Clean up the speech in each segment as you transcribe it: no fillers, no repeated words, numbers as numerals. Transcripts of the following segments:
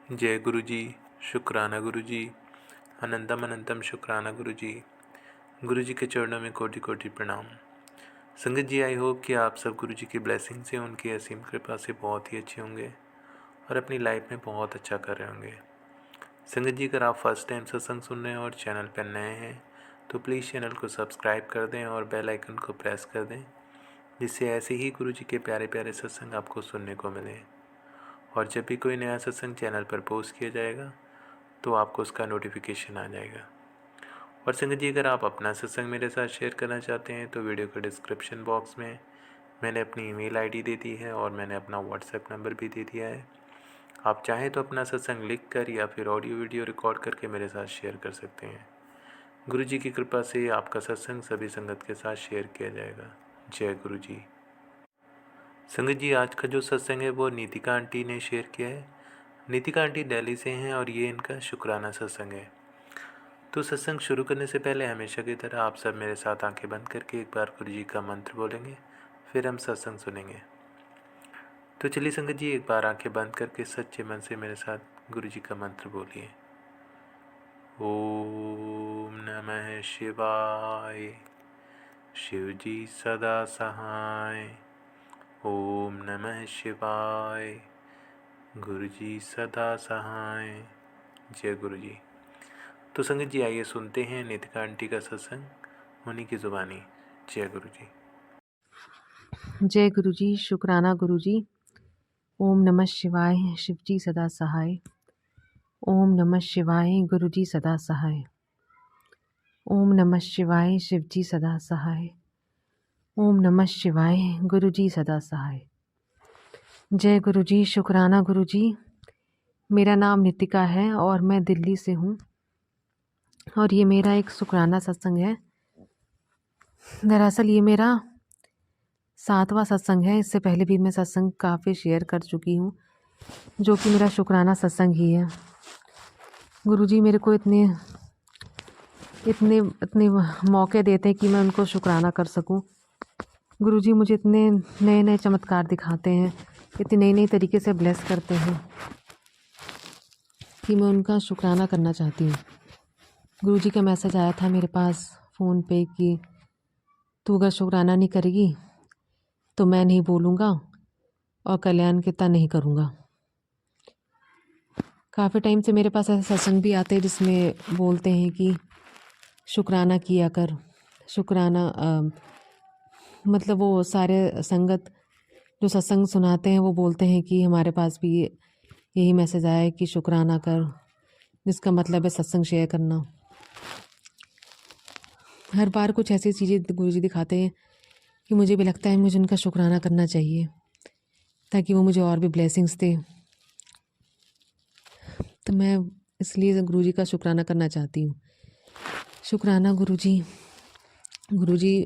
जय गुरु जी, शुक्राना गुरु जी, अनंतम अनंतम शुक्राना गुरु जी। गुरु जी के चरणों में कोटि कोटि प्रणाम। संगत जी, आई होप कि आप सब गुरु जी की ब्लेसिंग से, उनकी असीम कृपा से बहुत ही अच्छे होंगे और अपनी लाइफ में बहुत अच्छा कर रहे होंगे। संगत जी, अगर आप फर्स्ट टाइम सत्संग सुन रहे हैं और चैनल पर नए हैं तो प्लीज़ चैनल को सब्सक्राइब कर दें और बेल आइकन को प्रेस कर दें, जिससे ऐसे ही गुरु जी के प्यारे प्यारे सत्संग आपको सुनने को मिले। और जब भी कोई नया सत्संग चैनल पर पोस्ट किया जाएगा तो आपको उसका नोटिफिकेशन आ जाएगा। और संगत जी, अगर आप अपना सत्संग मेरे साथ शेयर करना चाहते हैं तो वीडियो के डिस्क्रिप्शन बॉक्स में मैंने अपनी ईमेल आईडी दे दी है और मैंने अपना व्हाट्सएप नंबर भी दे दिया है। आप चाहें तो अपना सत्संग लिख कर या फिर ऑडियो वीडियो रिकॉर्ड करके मेरे साथ शेयर कर सकते हैं। गुरु जी की कृपा से आपका सत्संग सभी संगत के साथ शेयर किया जाएगा। जय गुरु जी। संगत जी, आज का जो सत्संग है वो नीतिका आंटी ने शेयर किया है। नीतिका आंटी दिल्ली से हैं और ये इनका शुक्राना सत्संग है। तो सत्संग शुरू करने से पहले हमेशा की तरह आप सब मेरे साथ आंखें बंद करके एक बार गुरु जी का मंत्र बोलेंगे, फिर हम सत्संग सुनेंगे। तो चलिए संगत जी, एक बार आंखें बंद करके सच्चे मन से मेरे साथ गुरु जी का मंत्र बोलिए। ओम नमः शिवाय, शिव जी सदा सहाय। ओम नमः शिवाय, गुरु जी सदा सहाय। जय गुरु जी। तो संगत जी, आइए सुनते हैं नीतिका आंटी का सत्संग उन्हीं की ज़ुबानी। जय गुरु जी। जय गुरु जी, शुक्राना गुरु जी। ओम नमः शिवाय, शिव जी सदा सहाय। ओम नमः शिवाय, गुरु जी सदा सहाय। ओम नमः शिवाय, शिव जी सदा सहाय। ओम नमः शिवाय, गुरु जी सदा सहाय। जय गुरु जी, शुक्राना गुरु जी। मेरा नाम नितिका है और मैं दिल्ली से हूँ और ये मेरा एक शुक्राना सत्संग है। दरअसल ये मेरा 7वां सत्संग है। इससे पहले भी मैं सत्संग काफ़ी शेयर कर चुकी हूँ, जो कि मेरा शुक्राना सत्संग ही है। गुरुजी मेरे को इतने इतने इतने मौके देते हैं कि मैं उनको शुक्राना कर सकूं। गुरुजी मुझे इतने नए नए चमत्कार दिखाते हैं, इतने नई नई तरीके से ब्लेस करते हैं कि मैं उनका शुक्राना करना चाहती हूँ। गुरुजी का मैसेज आया था मेरे पास फ़ोन पे कि तू अगर शुक्राना नहीं करेगी तो मैं नहीं बोलूँगा और कल्याण कितना नहीं करूँगा। काफ़ी टाइम से मेरे पास ऐसे सत्संग भी आते हैं जिसमें बोलते हैं कि शुक्राना किया कर। शुक्राना मतलब वो सारे संगत जो सत्संग सुनाते हैं वो बोलते हैं कि हमारे पास भी यही मैसेज आया है कि शुक्राना कर, जिसका मतलब है सत्संग शेयर करना। हर बार कुछ ऐसी चीज़ें गुरुजी दिखाते हैं कि मुझे भी लगता है मुझे उनका शुक्राना करना चाहिए ताकि वो मुझे और भी ब्लेसिंग्स दे। तो मैं इसलिए गुरुजी का शुक्राना करना चाहती हूँ। शुक्राना गुरुजी। गुरुजी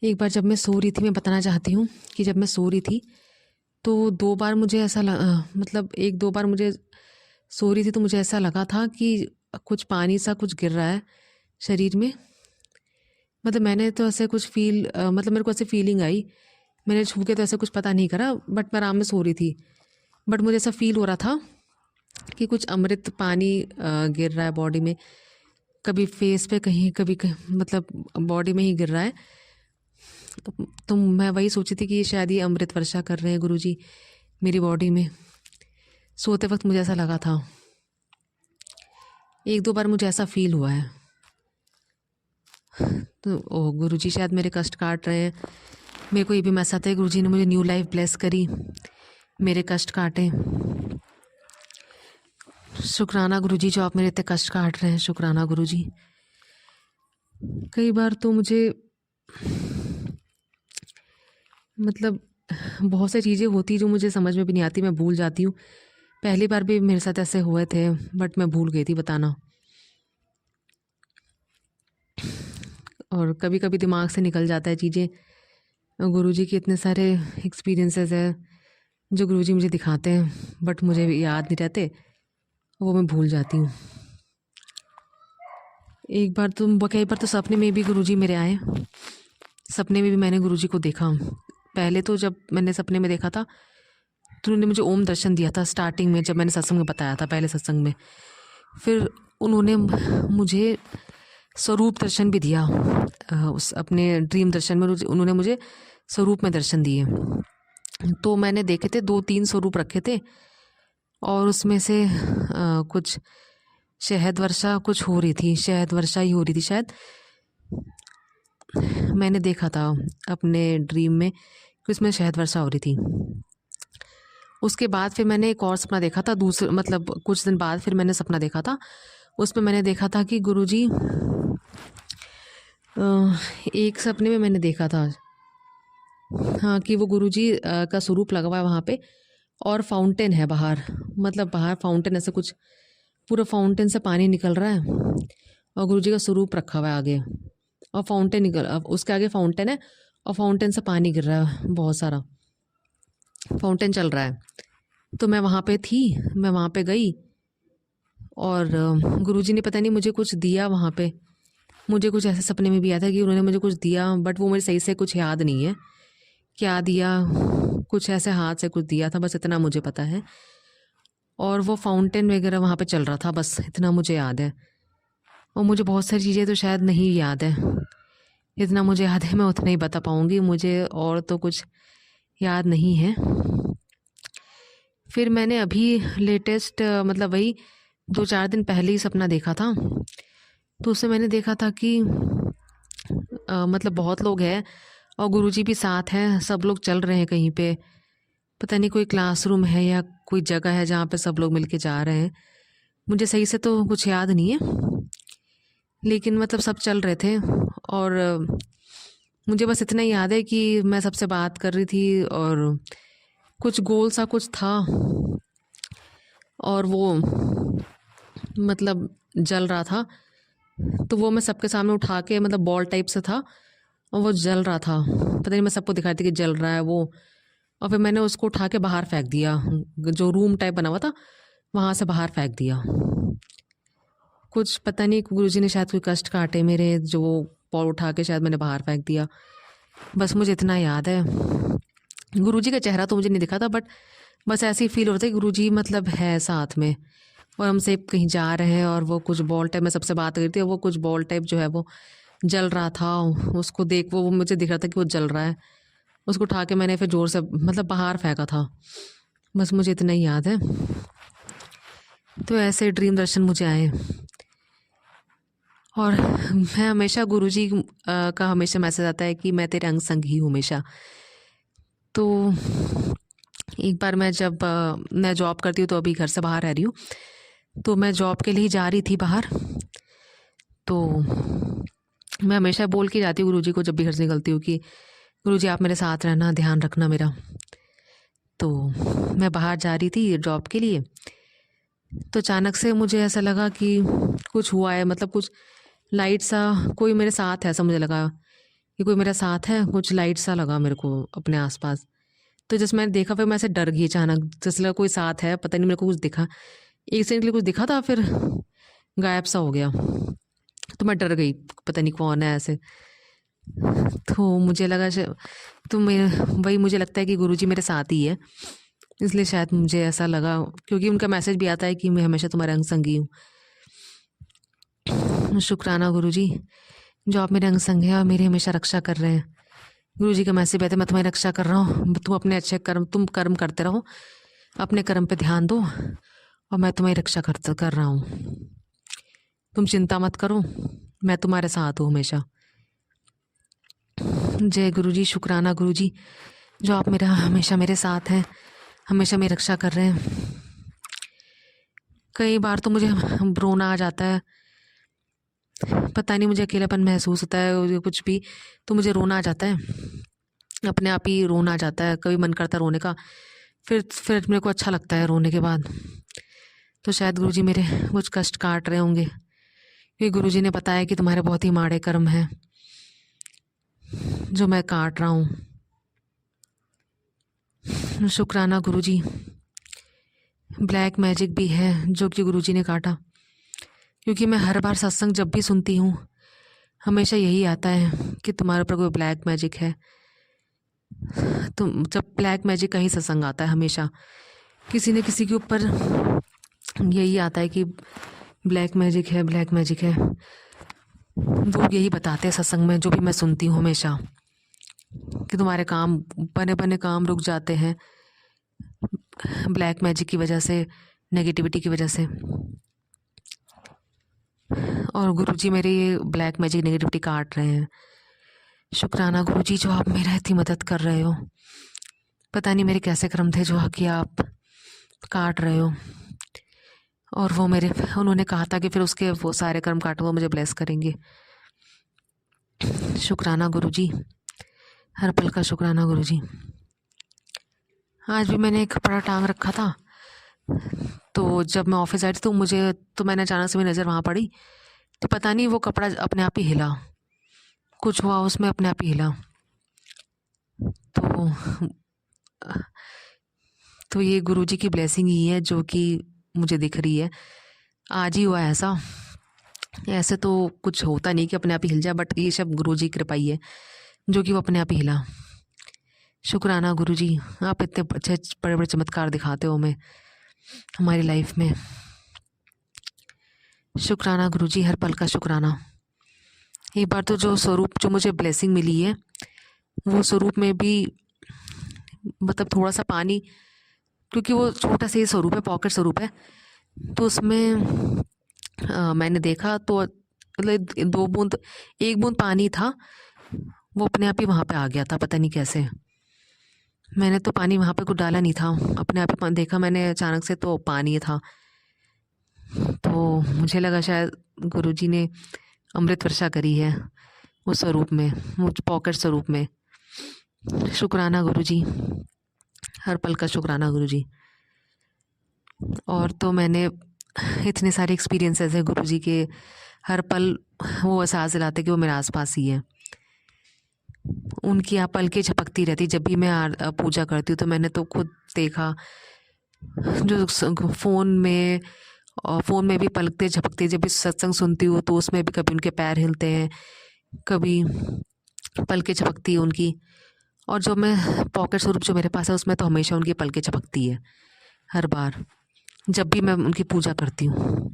एक बार जब मैं सो रही थी, मैं बताना चाहती हूँ कि जब मैं सो रही थी तो 2 बार मुझे ऐसा मतलब 1-2 बार मुझे सो रही थी तो मुझे ऐसा लगा था कि कुछ पानी सा कुछ गिर रहा है शरीर में। मतलब मैंने तो ऐसे कुछ मतलब मेरे को ऐसे फीलिंग आई। मैंने छू के तो ऐसा कुछ पता नहीं करा, बट मैं आराम में सो रही थी। बट मुझे ऐसा फील हो रहा था कि कुछ अमृत पानी गिर रहा है बॉडी में, कभी फेस पे कहीं, मतलब बॉडी में ही गिर रहा है। तो मैं वही सोची थी कि शायद ये अमृत वर्षा कर रहे हैं गुरुजी मेरी बॉडी में। सोते वक्त मुझे ऐसा लगा था। 1-2 बार मुझे ऐसा फील हुआ है। तो गुरुजी शायद मेरे कष्ट काट रहे हैं। मेरे को ये भी मैसेज आता है गुरुजी ने मुझे न्यू लाइफ ब्लेस करी, मेरे कष्ट काटे। शुक्राना गुरुजी जो आप मेरे इतने कष्ट काट रहे हैं। शुक्राना गुरुजी। कई बार तो मुझे मतलब बहुत सी चीज़ें होती जो मुझे समझ में भी नहीं आती, मैं भूल जाती हूँ। पहली बार भी मेरे साथ ऐसे हुए थे बट मैं भूल गई थी बताना। और कभी कभी दिमाग से निकल जाता है चीज़ें। गुरुजी के इतने सारे एक्सपीरियंसेस है जो गुरुजी मुझे दिखाते हैं बट मुझे याद नहीं रहते, वो मैं भूल जाती हूँ। कई बार तो सपने में भी गुरुजी मेरे आए। सपने में भी मैंने गुरुजी को देखा। पहले तो जब मैंने सपने में देखा था तो उन्होंने मुझे ओम दर्शन दिया था स्टार्टिंग में, जब मैंने सत्संग में बताया था, पहले सत्संग में। फिर उन्होंने मुझे स्वरूप दर्शन भी दिया। उस अपने ड्रीम दर्शन में उन्होंने मुझे स्वरूप में दर्शन दिए। तो मैंने देखे थे 2-3 स्वरूप रखे थे, और उसमें से कुछ शहद वर्षा कुछ हो रही थी, शहद वर्षा ही हो रही थी शायद। मैंने देखा था अपने ड्रीम में कि उसमें शहद वर्षा हो रही थी। उसके बाद फिर मैंने एक और सपना देखा था, दूसरे मतलब कुछ दिन बाद फिर मैंने सपना देखा था। उसमें मैंने देखा था कि गुरुजी, एक सपने में मैंने देखा था, हाँ, कि वो गुरुजी का स्वरूप लगा हुआ है वहाँ पे, और फाउंटेन है बाहर, मतलब बाहर फाउंटेन, ऐसे कुछ पूरा फाउंटेन से पानी निकल रहा है, और गुरुजी का स्वरूप रखा हुआ है आगे, और फाउंटेन उसके आगे फाउंटेन है, और फाउंटेन से पानी गिर रहा है, बहुत सारा फाउंटेन चल रहा है। तो मैं वहाँ पे थी, मैं वहाँ पे गई, और गुरुजी ने पता नहीं मुझे कुछ दिया वहाँ पे। मुझे कुछ ऐसे सपने में भी आया था कि उन्होंने मुझे कुछ दिया, बट वो मुझे सही से कुछ याद नहीं है क्या दिया। कुछ ऐसे हाथ से कुछ दिया था, बस इतना मुझे पता है। और वो फाउंटेन वगैरह वहाँ पे चल रहा था, बस इतना मुझे याद है। और मुझे बहुत सारी चीज़ें तो शायद नहीं याद है, इतना मुझे याद है, मैं उतना ही बता पाऊँगी, मुझे और तो कुछ याद नहीं है। फिर मैंने अभी लेटेस्ट मतलब वही 2-4 दिन पहले ही सपना देखा था। तो उससे मैंने देखा था कि मतलब बहुत लोग हैं, और गुरुजी भी साथ हैं, सब लोग चल रहे हैं कहीं पे, पता नहीं कोई क्लासरूम है या कोई जगह है जहाँ पे सब लोग मिलके जा रहे हैं। मुझे सही से तो कुछ याद नहीं है, लेकिन मतलब सब चल रहे थे। और मुझे बस इतना ही याद है कि मैं सबसे बात कर रही थी, और कुछ गोल सा कुछ था, और वो मतलब जल रहा था। तो वो मैं सबके सामने उठा के, मतलब बॉल टाइप से था, और वो जल रहा था, पता नहीं, मैं सबको दिखा रही थी कि जल रहा है वो। और फिर मैंने उसको उठा के बाहर फेंक दिया, जो रूम टाइप बना हुआ था वहाँ से बाहर फेंक दिया। कुछ पता नहीं, गुरुजी ने शायद कोई कष्ट काटे मेरे, जो बॉल उठा के शायद मैंने बाहर फेंक दिया। बस मुझे इतना याद है। गुरुजी का चेहरा तो मुझे नहीं दिखा था, बट बस ऐसे ही फील हो रहा था कि गुरुजी मतलब है साथ में, और हमसे कहीं जा रहे हैं, और वो कुछ बॉल टाइप, मैं सबसे बात कर रही थी, और वो कुछ बॉल टाइप जो है वो जल रहा था। उसको देख वो मुझे दिख रहा था कि वो जल रहा है। उसको उठा के मैंने फिर ज़ोर से मतलब बाहर फेंका था। बस मुझे इतना ही याद है। तो ऐसे ड्रीम दर्शन मुझे आए, और मैं हमेशा गुरुजी का हमेशा मैसेज आता है कि मैं तेरे अंग संग ही हूँ हमेशा। तो एक बार मैं जब मैं जॉब करती हूँ, तो अभी घर से बाहर रह रही हूँ, तो मैं जॉब के लिए जा रही थी बाहर। तो मैं हमेशा बोल के जाती हूँ गुरुजी को जब भी घर से निकलती हूँ कि गुरुजी आप मेरे साथ रहना, ध्यान रखना मेरा। तो मैं बाहर जा रही थी जॉब के लिए, तो अचानक से मुझे ऐसा लगा कि कुछ हुआ है, मतलब कुछ लाइट सा, कोई मेरे साथ है, ऐसा मुझे लगा कि कोई मेरे साथ है, कुछ लाइट सा लगा मेरे को अपने आसपास। तो जैसे मैंने देखा, फिर मैं ऐसे डर गई अचानक, जैसे लगा कोई साथ है, पता नहीं, मेरे को कुछ दिखा, एक सेकंड के लिए कुछ दिखा था, फिर गायब सा हो गया। तो मैं डर गई, पता नहीं कौन है ऐसे। तो मुझे लगा तो मेरे वही मुझे लगता है कि गुरुजी मेरे साथ ही है, इसलिए शायद मुझे ऐसा लगा, क्योंकि उनका मैसेज भी आता है कि मैं हमेशा तुम्हारे अंग संगी हूँ। शुक्राना गुरुजी, जो आप मेरे अंग संग हैं और मेरी हमेशा रक्षा कर रहे हैं। गुरुजी का मैसेज आता है, मैं तुम्हारी रक्षा कर रहा हूँ, तुम अपने अच्छे कर्म, तुम कर्म करते रहो, अपने कर्म पे ध्यान दो, और मैं तुम्हारी रक्षा कर रहा हूँ। तुम चिंता मत करो, मैं तुम्हारे साथ हूँ हमेशा। जय गुरुजी, शुक्राना गुरुजी, जो आप मेरा हमेशा मेरे साथ हैं, हमेशा मेरी रक्षा कर रहे हैं। कई बार तो मुझे रोना आ जाता है, पता नहीं, मुझे अकेलापन महसूस होता है, और कुछ भी, तो मुझे रोना आ जाता है, अपने आप ही रोना आ जाता है, कभी मन करता है रोने का, फिर मेरे को अच्छा लगता है रोने के बाद। तो शायद गुरुजी मेरे कुछ कष्ट काट रहे होंगे, क्योंकि गुरुजी ने बताया कि तुम्हारे बहुत ही माड़े कर्म हैं जो मैं काट रहा हूँ। शुक्राना गुरुजी, ब्लैक मैजिक भी है जो कि गुरुजी ने काटा, क्योंकि मैं हर बार सत्संग जब भी सुनती हूँ, हमेशा यही आता है कि तुम्हारे ऊपर कोई ब्लैक मैजिक है। तो जब ब्लैक मैजिक का ही सत्संग आता है, हमेशा किसी न किसी के ऊपर यही आता है कि ब्लैक मैजिक है, ब्लैक मैजिक है। लोग यही बताते हैं सत्संग में, जो भी मैं सुनती हूँ हमेशा, कि तुम्हारे काम, बने बने काम रुक जाते हैं ब्लैक मैजिक की वजह से, नेगेटिविटी की वजह से। और गुरुजी मेरे ये ब्लैक मैजिक नेगेटिविटी काट रहे हैं। शुक्राना गुरुजी, जो आप मेरा इतनी मदद कर रहे हो। पता नहीं मेरे कैसे कर्म थे जो कि आप काट रहे हो। और वो मेरे, उन्होंने कहा था कि फिर उसके वो सारे कर्म काटो, वो मुझे ब्लेस करेंगे। शुक्राना गुरुजी, हर पल का शुक्राना गुरुजी। आज भी मैंने एक कपड़ा टांग रखा था, तो जब मैं ऑफिस आई थी तो मैंने अचानक से मेरी नज़र वहाँ पड़ी, तो पता नहीं वो कपड़ा अपने आप ही हिला, कुछ हुआ उसमें, अपने आप ही हिला। तो ये गुरुजी की ब्लेसिंग ही है जो कि मुझे दिख रही है। आज ही हुआ ऐसा, ऐसे तो कुछ होता नहीं कि अपने आप ही हिल जाए, बट ये सब गुरुजी की कृपा ही है जो कि वो अपने आप ही हिला। शुक्राना गुरुजी, आप इतने अच्छे बड़े बड़े चमत्कार दिखाते हो हमें हमारी लाइफ में। शुक्राना गुरुजी, हर पल का शुक्राना। एक बार तो जो स्वरूप, जो मुझे ब्लेसिंग मिली है, वो स्वरूप में भी मतलब थोड़ा सा पानी, क्योंकि वो छोटा सा ही स्वरूप है, पॉकेट स्वरूप है, तो उसमें मैंने देखा तो मतलब 2 बूंद, 1 बूंद पानी था, वो अपने आप ही वहाँ पे आ गया था, पता नहीं कैसे। मैंने तो पानी वहाँ पे कुछ डाला नहीं था, अपने आप ही देखा मैंने अचानक से, तो पानी था। तो मुझे लगा शायद गुरुजी ने अमृत वर्षा करी है उस स्वरूप में, वो पॉकेट स्वरूप में। शुक्राना गुरुजी, हर पल का शुक्राना गुरुजी। और तो मैंने इतने सारे एक्सपीरियंसेस है गुरुजी के, हर पल वो एहसास दिलाते कि वो मेरे आसपास ही है। उनकी आप पलकें झपकती रहती, जब भी मैं पूजा करती हूँ तो मैंने तो खुद देखा, जो फ़ोन में भी पलकें झपकती, जब भी सत्संग सुनती हूँ तो उसमें भी कभी उनके पैर हिलते हैं, कभी पलकें झपकती है उनकी। और जो मैं पॉकेट स्वरूप जो मेरे पास है, उसमें तो हमेशा उनकी पलकें झपकती है, हर बार जब भी मैं उनकी पूजा करती हूँ।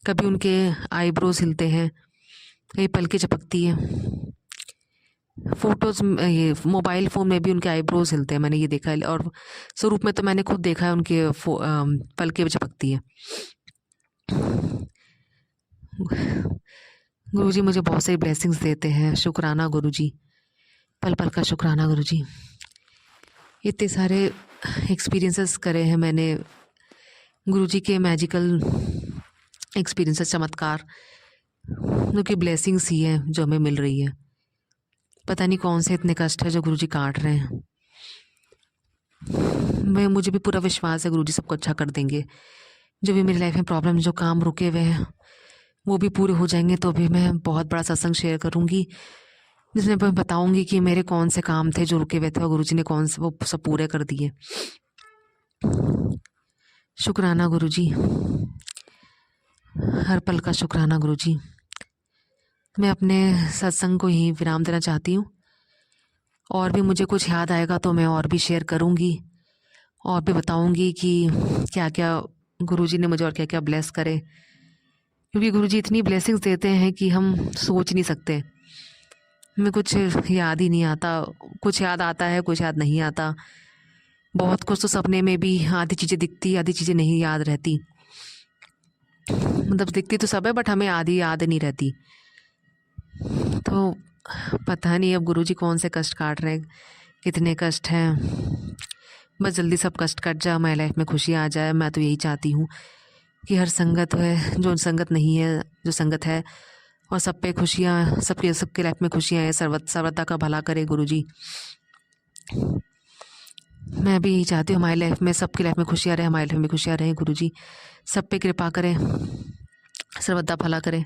कभी उनके आईब्रोज हिलते हैं, कहीं पलकें झपकती है। फोटोज़, ये मोबाइल फ़ोन में भी उनके आईब्रोज हिलते हैं, मैंने ये देखा है। और स्वरूप में तो मैंने खुद देखा है, उनके पलकें झपकती है। गुरुजी मुझे बहुत सारी ब्लेसिंग्स देते हैं। शुक्राना गुरुजी, पल पल का शुक्राना गुरुजी। इतने सारे एक्सपीरियंसेस करे हैं मैंने गुरुजी के, मैजिकल एक्सपीरियंसेस, चमत्कार, जो कि ब्लेसिंग्स ही है जो हमें मिल रही है। पता नहीं कौन से इतने कष्ट है जो गुरुजी काट रहे हैं। मुझे भी पूरा विश्वास है गुरुजी सबको अच्छा कर देंगे। जो भी मेरी लाइफ में प्रॉब्लम, जो काम रुके हुए हैं, वो भी पूरे हो जाएंगे। तो अभी मैं बहुत बड़ा सत्संग शेयर करूँगी, जिसमें मैं बताऊँगी कि मेरे कौन से काम थे जो रुके हुए थे और गुरुजी ने कौन से वो सब पूरे कर दिए। शुक्राना गुरुजी, हर पल का शुक्राना गुरुजी। मैं अपने सत्संग को ही विराम देना चाहती हूँ। और भी मुझे कुछ याद आएगा तो मैं और भी शेयर करूँगी, और भी बताऊँगी कि क्या क्या गुरुजी ने मुझे और क्या क्या ब्लेस करे, क्योंकि गुरुजी इतनी ब्लेसिंग्स देते हैं कि हम सोच नहीं सकते। हमें कुछ याद ही नहीं आता, कुछ याद आता है, कुछ याद नहीं आता। बहुत कुछ तो सपने में भी आधी चीज़ें दिखती, आधी चीज़ें नहीं याद रहती। मतलब दिखती तो सब है, बट हमें आधी याद नहीं रहती। तो पता नहीं अब गुरुजी कौन से कष्ट काट रहे हैं, कितने कष्ट हैं। बस जल्दी सब कष्ट कट जाए, हमारी लाइफ में खुशी आ जाए। मैं तो यही चाहती हूँ कि हर संगत है, जो संगत नहीं है, जो संगत है, और सब पे खुशियाँ, सबके लाइफ में खुशियाँ हैं। सर्वदा का भला करे गुरुजी। मैं भी यही चाहती हूँ हमारी लाइफ में, सबकी लाइफ में खुशियाँ रहे, हमारी लाइफ में खुशियाँ रहें। गुरुजी सब पे कृपा करें, सर्वदा भला करें।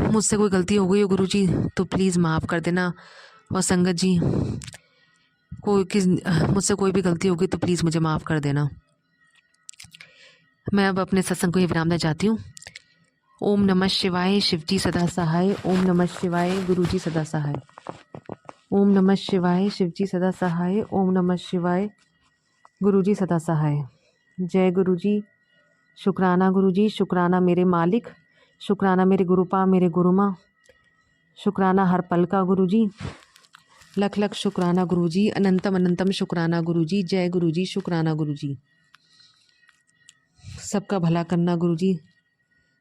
मुझसे कोई गलती हो गई हो गुरुजी तो प्लीज़ माफ़ कर देना। और संगत जी, मुझसे कोई भी गलती होगी तो प्लीज़ मुझे माफ़ कर देना। मैं अब अपने सत्संग को ही विराम देना चाहती हूँ। ओम नमः शिवाय, शिवजी सदा सहाय। ओम नमः शिवाय, गुरुजी सदा सहाय। ओम नमः शिवाय। शिवजी सदा सहाय। ओम नमः शिवाय। गुरुजी सदा सहाय। जय गुरुजी। शुक्राना गुरुजी। शुक्राना मेरे मालिक। शुक्राना मेरे गुरुपा, मेरे गुरुमा। शुक्राना हर पल का गुरुजी। लख लख शुक्राना गुरुजी। अनंतम अनंतम शुक्राना गुरुजी। जय गुरुजी। शुक्राना गुरुजी। सबका भला करना गुरुजी,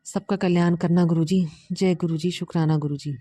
सबका कल्याण करना गुरुजी। जय गुरुजी। शुक्राना गुरुजी।